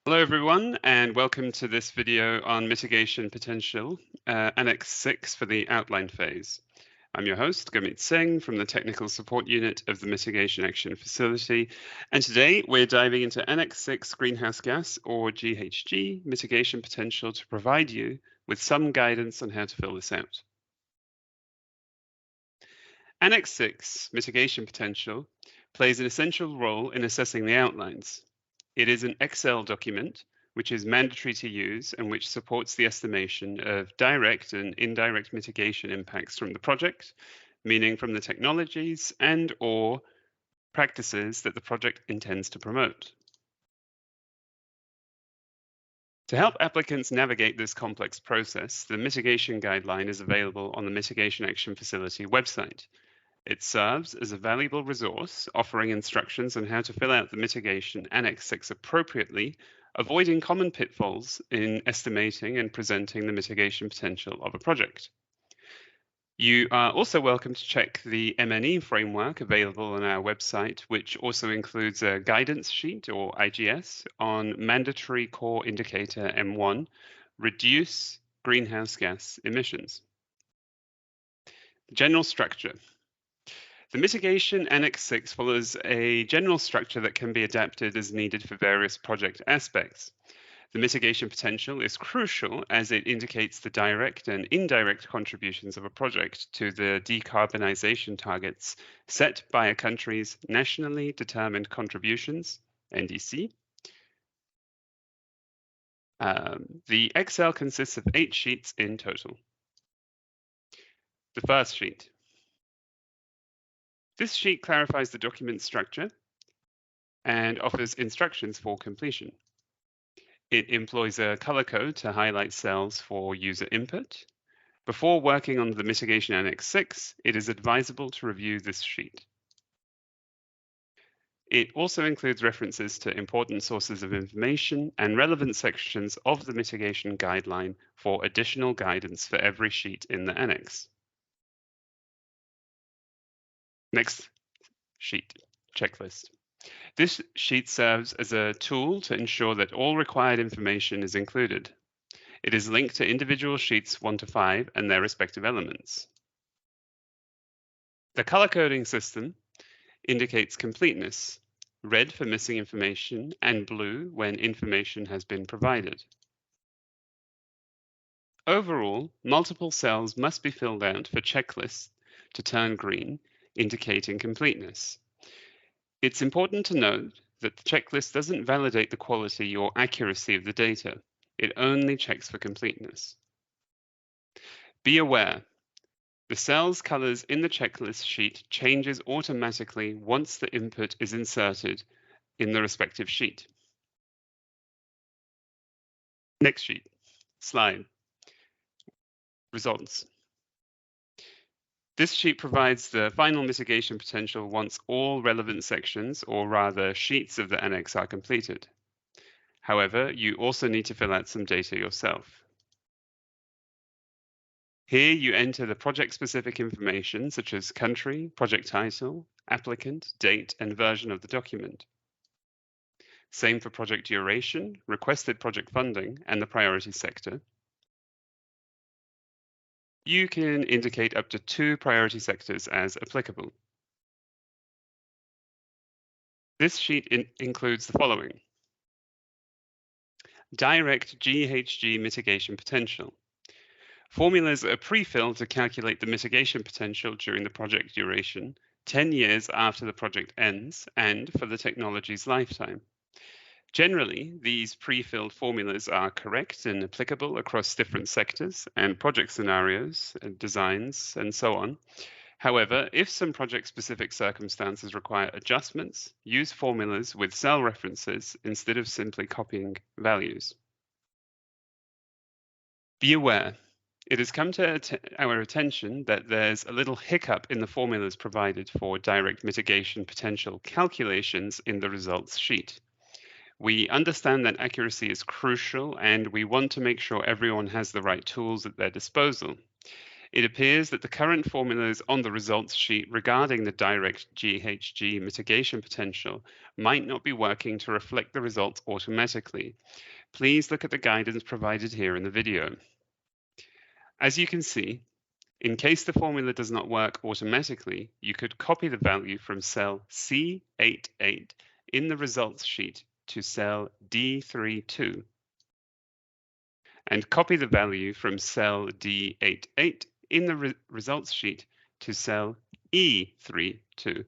Hello everyone, and welcome to this video on Mitigation Potential, Annex 6 for the outline phase. I'm your host, Gurmeet Singh from the Technical Support Unit of the Mitigation Action Facility, and today we're diving into Annex 6 Greenhouse Gas, or GHG, Mitigation Potential to provide you with some guidance on how to fill this out. Annex 6, Mitigation Potential, plays an essential role in assessing the outlines. It is an Excel document which is mandatory to use and which supports the estimation of direct and indirect mitigation impacts from the project, meaning from the technologies and/or practices that the project intends to promote. To help applicants navigate this complex process, the mitigation guideline is available on the Mitigation Action Facility website. It serves as a valuable resource, offering instructions on how to fill out the mitigation Annex 6 appropriately, avoiding common pitfalls in estimating and presenting the mitigation potential of a project. You are also welcome to check the MNE framework available on our website, which also includes a guidance sheet, or IGS, on mandatory core indicator M1, reduce greenhouse gas emissions. General structure. The mitigation Annex 6 follows a general structure that can be adapted as needed for various project aspects. The mitigation potential is crucial as it indicates the direct and indirect contributions of a project to the decarbonisation targets set by a country's nationally determined contributions, NDC. The Excel consists of 8 sheets in total. The first sheet. This sheet clarifies the document structure and offers instructions for completion. It employs a color code to highlight cells for user input. Before working on the Mitigation Annex 6, it is advisable to review this sheet. It also includes references to important sources of information and relevant sections of the mitigation guideline for additional guidance for every sheet in the annex. Next sheet, checklist. This sheet serves as a tool to ensure that all required information is included. It is linked to individual sheets 1 to 5 and their respective elements. The color coding system indicates completeness, red for missing information and blue when information has been provided. Overall, multiple cells must be filled out for checklists to turn green, indicating completeness. It's important to note that the checklist doesn't validate the quality or accuracy of the data. It only checks for completeness. Be aware, the cell's colors in the checklist sheet changes automatically once the input is inserted in the respective sheet. Next sheet, slide, results. This sheet provides the final mitigation potential once all relevant sections, or rather sheets of the annex, are completed. However, you also need to fill out some data yourself. Here you enter the project-specific information such as country, project title, applicant, date, and version of the document. Same for project duration, requested project funding, and the priority sector. You can indicate up to 2 priority sectors as applicable. This sheet includes the following. Direct GHG mitigation potential. Formulas are pre-filled to calculate the mitigation potential during the project duration, 10 years after the project ends, and for the technology's lifetime. Generally, these pre-filled formulas are correct and applicable across different sectors and project scenarios, and designs, and so on. However, if some project-specific circumstances require adjustments, use formulas with cell references instead of simply copying values. Be aware, it has come to our attention that there's a little hiccup in the formulas provided for direct mitigation potential calculations in the results sheet. We understand that accuracy is crucial and we want to make sure everyone has the right tools at their disposal. It appears that the current formulas on the results sheet regarding the direct GHG mitigation potential might not be working to reflect the results automatically. Please look at the guidance provided here in the video. As you can see, in case the formula does not work automatically, you could copy the value from cell C88 in the results sheet to cell D32 and copy the value from cell D88 in the results sheet to cell E32.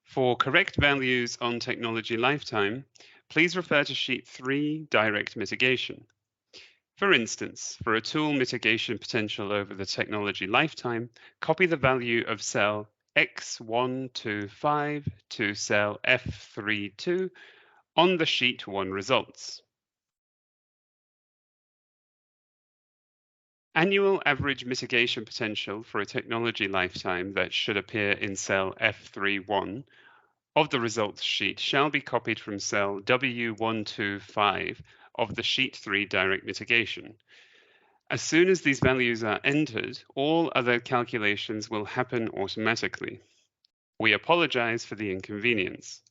For correct values on technology lifetime, please refer to sheet 3, direct mitigation. For instance, for a tool mitigation potential over the technology lifetime, copy the value of cell X125 to cell F32 on the sheet 1 results. Annual average mitigation potential for a technology lifetime that should appear in cell F31 of the results sheet shall be copied from cell W125 of the sheet 3 direct mitigation. As soon as these values are entered, all other calculations will happen automatically. We apologize for the inconvenience.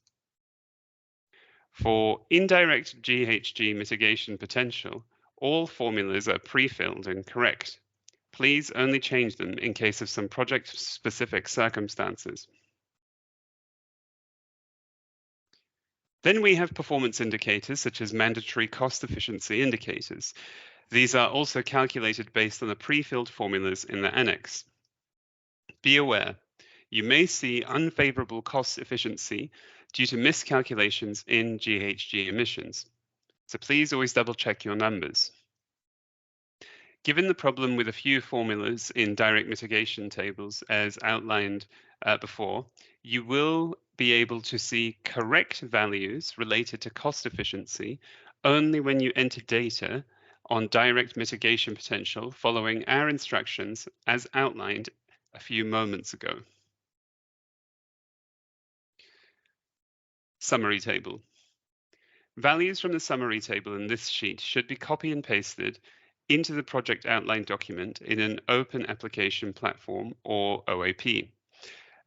For indirect GHG mitigation potential, all formulas are pre-filled and correct. Please only change them in case of some project-specific circumstances. Then we have performance indicators such as mandatory cost efficiency indicators. These are also calculated based on the pre-filled formulas in the Annex. Be aware, you may see unfavorable cost efficiency due to miscalculations in GHG emissions. So please always double check your numbers. Given the problem with a few formulas in direct mitigation tables as outlined before, you will be able to see correct values related to cost efficiency only when you enter data on direct mitigation potential following our instructions as outlined a few moments ago. Summary table. Values from the summary table in this sheet should be copy and pasted into the project outline document in an open application platform or OAP.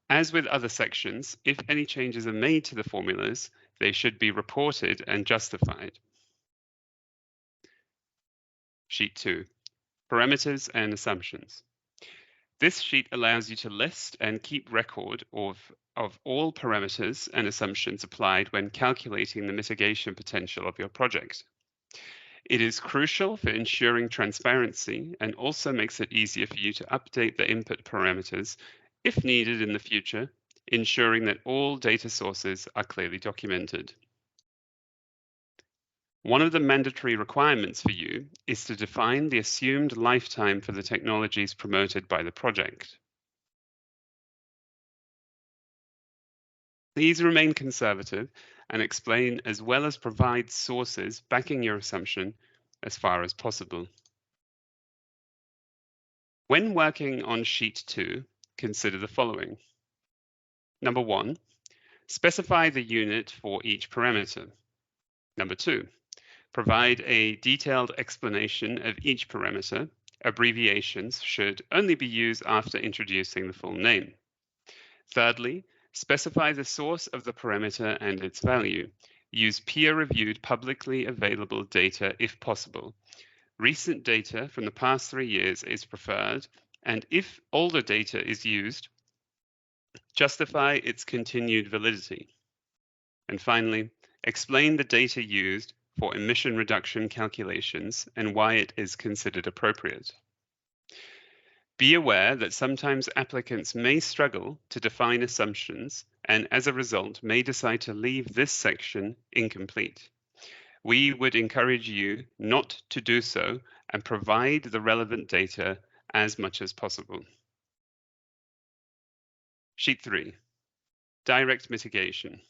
As with other sections, if any changes are made to the formulas, they should be reported and justified. Sheet 2, parameters and assumptions. This sheet allows you to list and keep record of all parameters and assumptions applied when calculating the mitigation potential of your project. It is crucial for ensuring transparency and also makes it easier for you to update the input parameters if needed in the future, ensuring that all data sources are clearly documented. One of the mandatory requirements for you is to define the assumed lifetime for the technologies promoted by the project. Please remain conservative and explain as well as provide sources backing your assumption as far as possible. When working on sheet 2, consider the following. Number 1, specify the unit for each parameter. Number 2, provide a detailed explanation of each parameter. Abbreviations should only be used after introducing the full name. Thirdly, specify the source of the parameter and its value. Use peer-reviewed, publicly available data if possible. Recent data from the past 3 years is preferred, and if older data is used, justify its continued validity. And finally, explain the data used for emission reduction calculations and why it is considered appropriate. Be aware that sometimes applicants may struggle to define assumptions and as a result may decide to leave this section incomplete. We would encourage you not to do so and provide the relevant data as much as possible. Sheet 3, direct mitigation.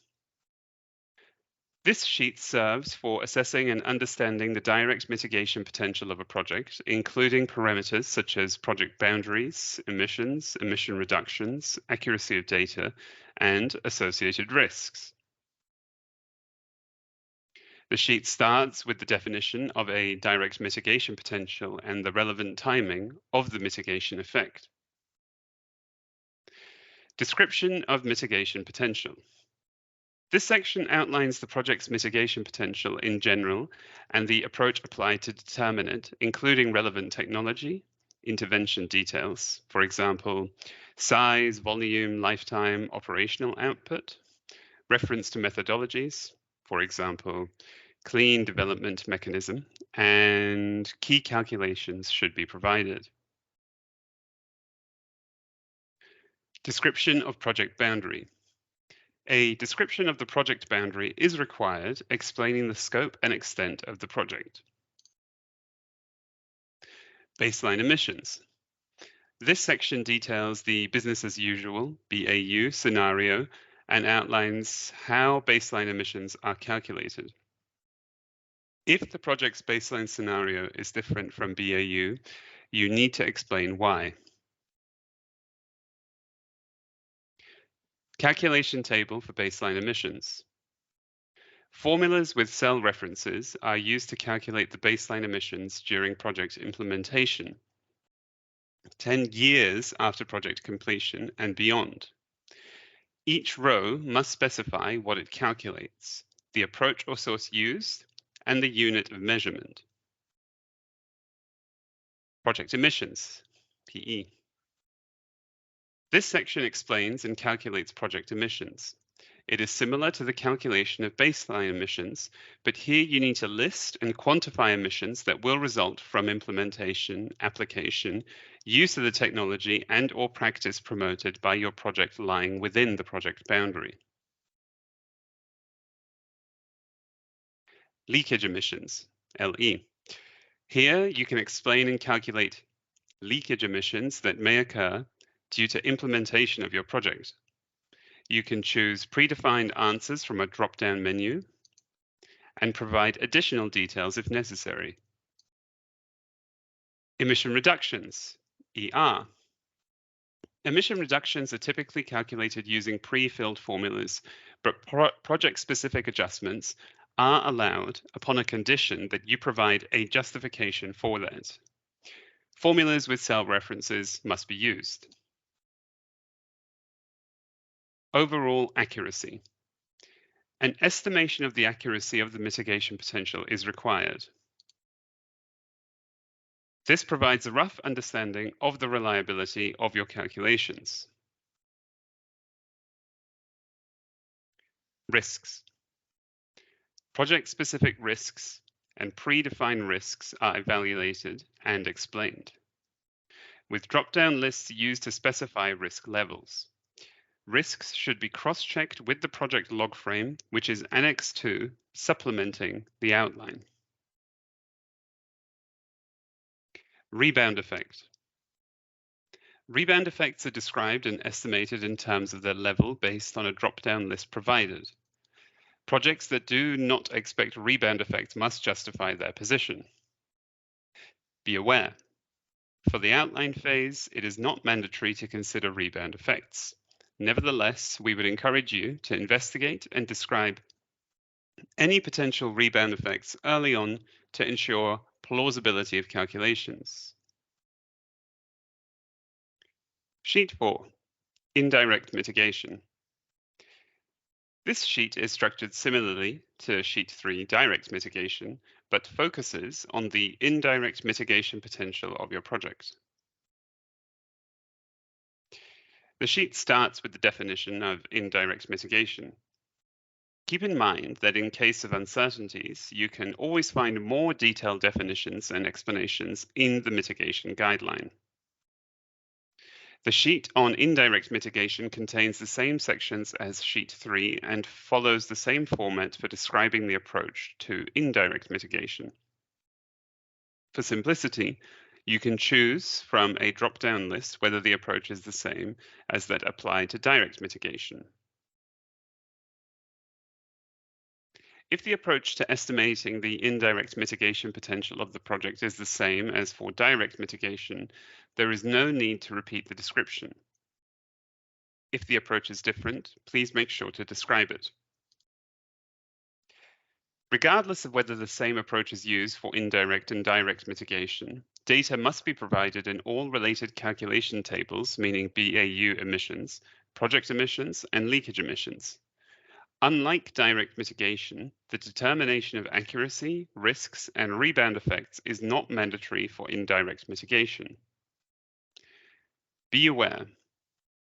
This sheet serves for assessing and understanding the direct mitigation potential of a project, including parameters such as project boundaries, emissions, emission reductions, accuracy of data, and associated risks. The sheet starts with the definition of a direct mitigation potential and the relevant timing of the mitigation effect. Description of mitigation potential. This section outlines the project's mitigation potential in general and the approach applied to determine it, including relevant technology, intervention details, for example, size, volume, lifetime, operational output, reference to methodologies, for example, clean development mechanism, and key calculations should be provided. Description of project boundary. A description of the project boundary is required, explaining the scope and extent of the project. Baseline emissions. This section details the business as usual, BAU, scenario, and outlines how baseline emissions are calculated. If the project's baseline scenario is different from BAU, you need to explain why. Calculation table for baseline emissions. Formulas with cell references are used to calculate the baseline emissions during project implementation, 10 years after project completion and beyond. Each row must specify what it calculates, the approach or source used, and the unit of measurement. Project emissions, PE. This section explains and calculates project emissions. It is similar to the calculation of baseline emissions, but here you need to list and quantify emissions that will result from implementation, application, use of the technology, and/or practice promoted by your project lying within the project boundary. Leakage emissions, LE. Here you can explain and calculate leakage emissions that may occur due to implementation of your project. You can choose predefined answers from a drop-down menu and provide additional details if necessary. Emission reductions, ER. Emission reductions are typically calculated using pre-filled formulas, but project-specific adjustments are allowed upon a condition that you provide a justification for that. Formulas with cell references must be used. Overall accuracy. An estimation of the accuracy of the mitigation potential is required. This provides a rough understanding of the reliability of your calculations. Risks. Project-specific risks and predefined risks are evaluated and explained, with drop-down lists used to specify risk levels. Risks should be cross-checked with the project log frame, which is Annex 2, supplementing the outline. Rebound effect. Rebound effects are described and estimated in terms of their level based on a drop-down list provided. Projects that do not expect rebound effects must justify their position. Be aware, for the outline phase, it is not mandatory to consider rebound effects. Nevertheless, we would encourage you to investigate and describe any potential rebound effects early on to ensure plausibility of calculations. Sheet 4, Indirect Mitigation. This sheet is structured similarly to Sheet 3, Direct Mitigation, but focuses on the indirect mitigation potential of your project. The sheet starts with the definition of indirect mitigation. Keep in mind that in case of uncertainties, you can always find more detailed definitions and explanations in the mitigation guideline. The sheet on indirect mitigation contains the same sections as Sheet 3 and follows the same format for describing the approach to indirect mitigation. For simplicity, you can choose from a drop-down list whether the approach is the same as that applied to direct mitigation. If the approach to estimating the indirect mitigation potential of the project is the same as for direct mitigation, there is no need to repeat the description. If the approach is different, please make sure to describe it. Regardless of whether the same approach is used for indirect and direct mitigation, data must be provided in all related calculation tables, meaning BAU emissions, project emissions, and leakage emissions. Unlike direct mitigation, the determination of accuracy, risks, and rebound effects is not mandatory for indirect mitigation. Be aware,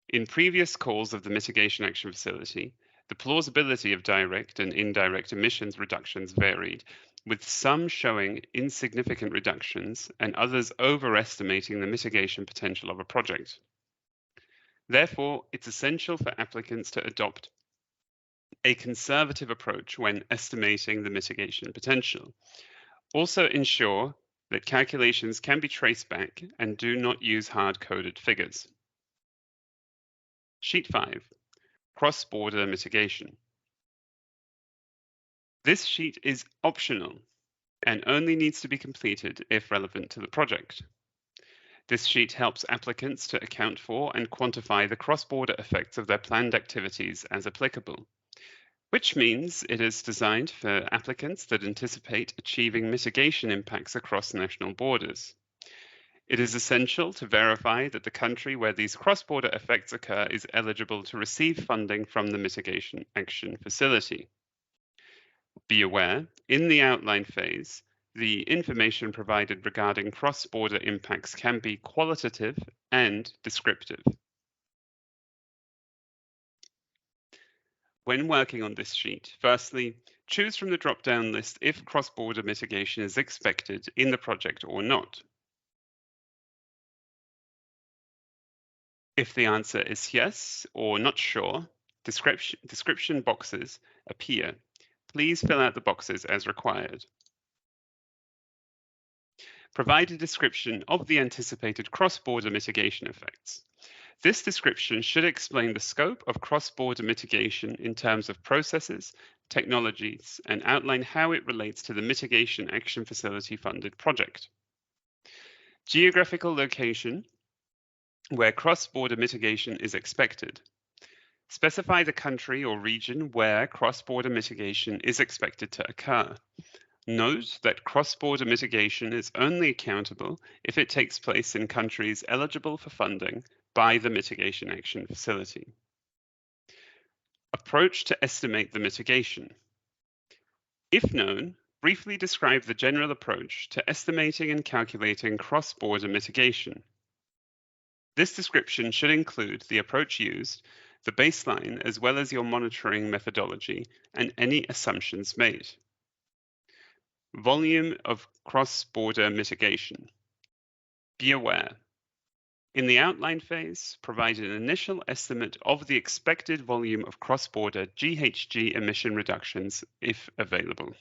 in previous calls of the Mitigation Action Facility, the plausibility of direct and indirect emissions reductions varied, with some showing insignificant reductions and others overestimating the mitigation potential of a project. Therefore, it's essential for applicants to adopt a conservative approach when estimating the mitigation potential. Also ensure that calculations can be traced back and do not use hard-coded figures. Sheet 5, cross-border mitigation. This sheet is optional and only needs to be completed if relevant to the project. This sheet helps applicants to account for and quantify the cross-border effects of their planned activities as applicable, which means it is designed for applicants that anticipate achieving mitigation impacts across national borders. It is essential to verify that the country where these cross-border effects occur is eligible to receive funding from the Mitigation Action Facility. Be aware, in the outline phase, the information provided regarding cross-border impacts can be qualitative and descriptive. When working on this sheet, firstly, choose from the drop-down list if cross-border mitigation is expected in the project or not. If the answer is yes or not sure, description boxes appear. Please fill out the boxes as required. Provide a description of the anticipated cross-border mitigation effects. This description should explain the scope of cross-border mitigation in terms of processes, technologies, and outline how it relates to the Mitigation Action Facility funded project. Geographical location, where cross-border mitigation is expected. Specify the country or region where cross-border mitigation is expected to occur. Note that cross-border mitigation is only accountable if it takes place in countries eligible for funding by the Mitigation Action Facility. Approach to estimate the mitigation. If known, briefly describe the general approach to estimating and calculating cross-border mitigation. This description should include the approach used, the baseline, as well as your monitoring methodology and any assumptions made. Volume of cross-border mitigation. Be aware, in the outline phase, provide an initial estimate of the expected volume of cross-border GHG emission reductions if available.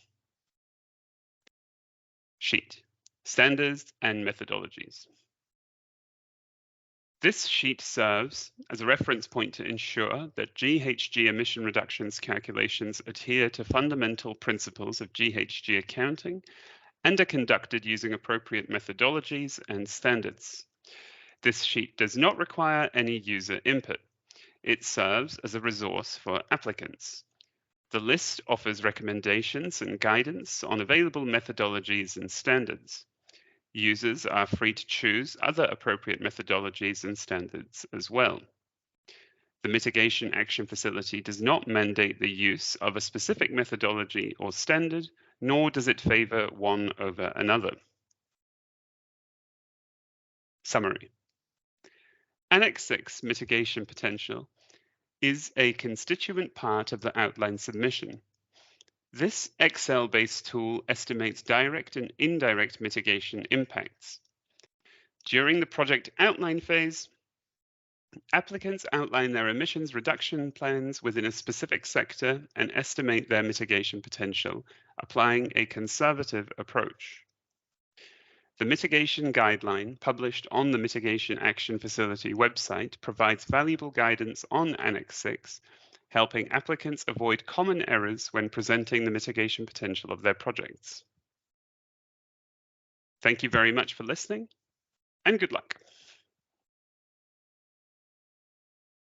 Sheet, standards and methodologies. This sheet serves as a reference point to ensure that GHG emission reductions calculations adhere to fundamental principles of GHG accounting and are conducted using appropriate methodologies and standards. This sheet does not require any user input. It serves as a resource for applicants. The list offers recommendations and guidance on available methodologies and standards. Users are free to choose other appropriate methodologies and standards as well. The Mitigation Action Facility does not mandate the use of a specific methodology or standard, nor does it favor one over another. Summary. Annex 6 Mitigation Potential is a constituent part of the outline submission. This Excel-based tool estimates direct and indirect mitigation impacts. During the project outline phase, applicants outline their emissions reduction plans within a specific sector and estimate their mitigation potential, applying a conservative approach. The mitigation guideline published on the Mitigation Action Facility website provides valuable guidance on Annex 6, helping applicants avoid common errors when presenting the mitigation potential of their projects. Thank you very much for listening, and good luck.